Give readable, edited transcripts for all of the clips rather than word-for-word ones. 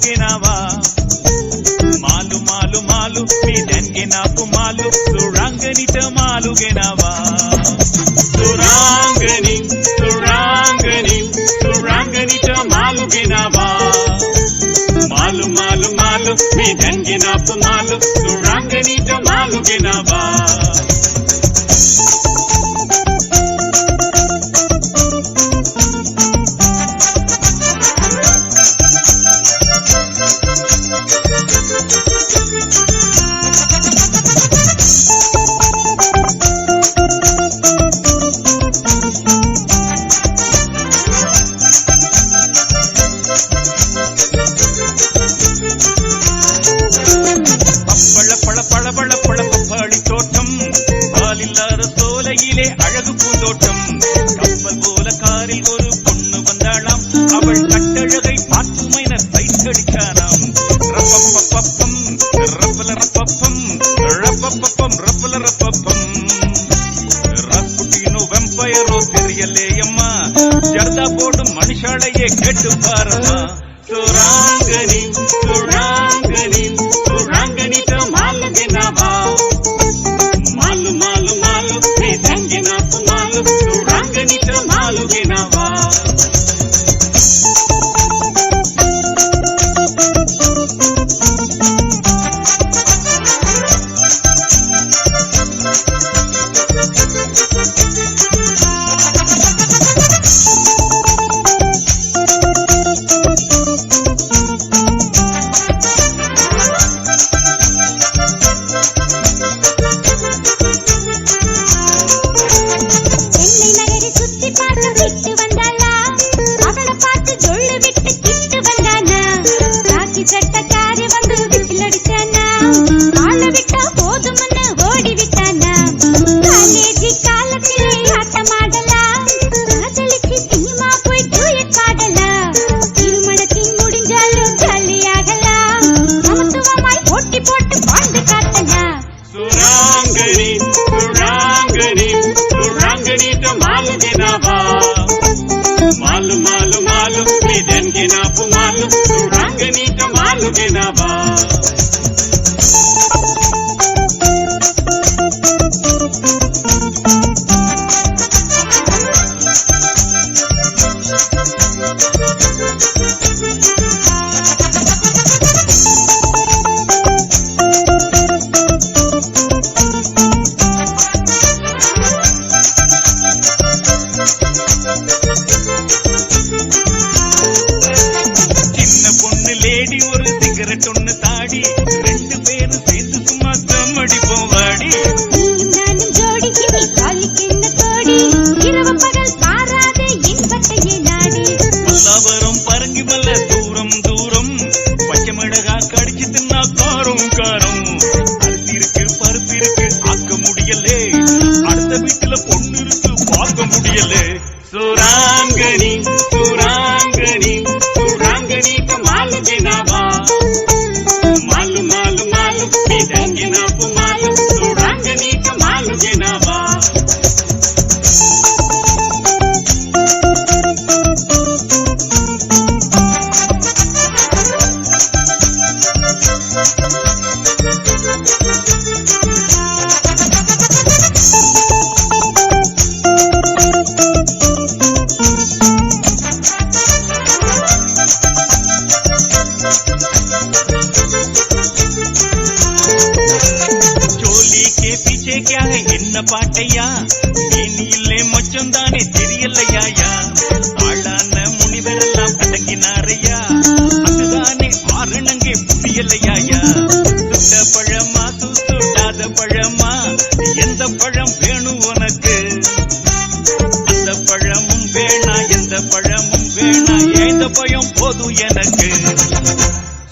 मालुगे नावा मालू मालू मालू मी देनगे नापु मालू सुरांगनीत मालुगे नावा सुरांगनी सुरांगनी सुरांगनीत मालुगे नावा मालू मालू मालू मी देनगे नापु मालू सुरांगनीत मालुगे नावा சோலையிலே அழகு பூந்தோட்டம் கப்பல் போல காரில் ஒரு பொண்ணு வந்தாளாம் அவள் கட்டழகை பார்த்து மைனர் சைட்டடிச்சானாம் ரப்பப்பப்பம் ரப்பல ரப்பப்பம் ரப்பப்பப்பம் ரப்பல ரப்பப்பம் ரப்புட்டினோ வெம்பயரோ தெரியலே அம்மா ஜர்தா போடும் மனுஷாளையே கேட்டு பாரம்மா சுராங்கனி சுராங்கனி சுராங்கனி மாலுगे नावा मालू मालू मालू मी देंगे नापु मालू सुरांगनी तो मालुगे नावा मालू मालू मालू मी देंगे नापु मालू सुरांगनी तो मालुगे नावा லேடி ஒரு சிகரெட் ஒன்னு தாடி ரெண்டு பேரும் சேர்ந்து சும்மா தம்மடி போவாடி நானும் ஜோடிக்கு நீ காலிக்கின்ன கோடி இரவு பகல் பாராதே இன்பத்தையே நாடி பல்லாவரம் பரங்கி மல்ல தூரம் தூரம் பச்சை மிளகா கடிச்சு தின்னா காரம் காரம் அரிசி இருக்கு பருப்பு இருக்கு ஆக்க முடியலே அடுத்த வீட்டுல பொண்ணு இருக்கு பார்க்க முடியலே சுராங்கனி சுராங்கனி सुरांगनी तो मालुगे नावा मालू मालू मालू मी देंगे नापु मालू सुरांगनी तो मालुगे नावा क्या है என்ன பாட்டையா நீ இல்லே மச்சம் தானே தெரியலையா ஆளான முனிவரெல்லாம் அடங்கினாரையா அதுதானே ஆரணங்கே புரியலையா சுட்ட பழமா சுட்டாத பழமா எந்த பழம் வேணும் உனக்கு அந்த பழமும் வேணா எந்த பழமும் வேணா எந்த பழம் போதும் எனக்கு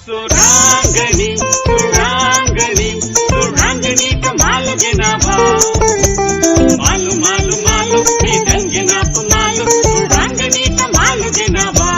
சுராங்கனி சுராங்கனி सुरांगनी तो मालुगे नावा मालू मालू मालू मी देंगे नापु मालू सुरांगनी तो मालुगे नावा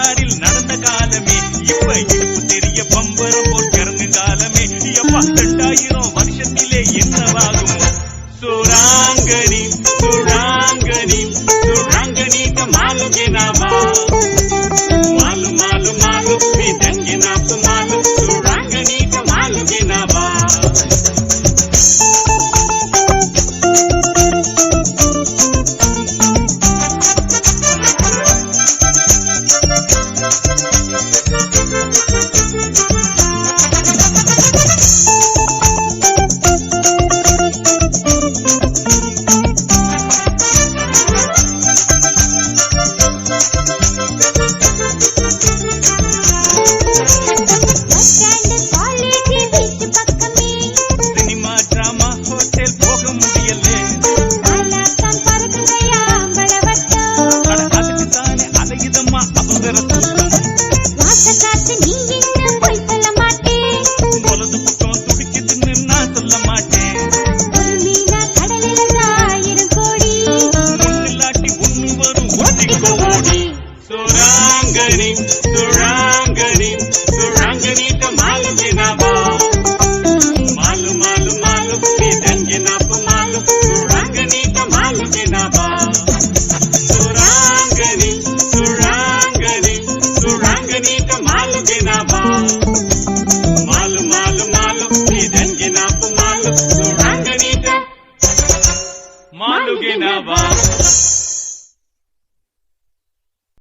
பஜாரில் நடந்த காலமே இப்ப இடுப்பு தெரிய பம்பரம் போல் கிறங்கும் காலமே எப்பா 2000 வருஷத்திலே என்னவாகுமோ சுராங்கனி சுராங்கனி சுராங்கனி மாலு கேனாவா மாலு மாலு மாலு நீ தங்கி நாப்பு மாலு சுராங்கனி மாலு கேனாவா Surangani, Surangani.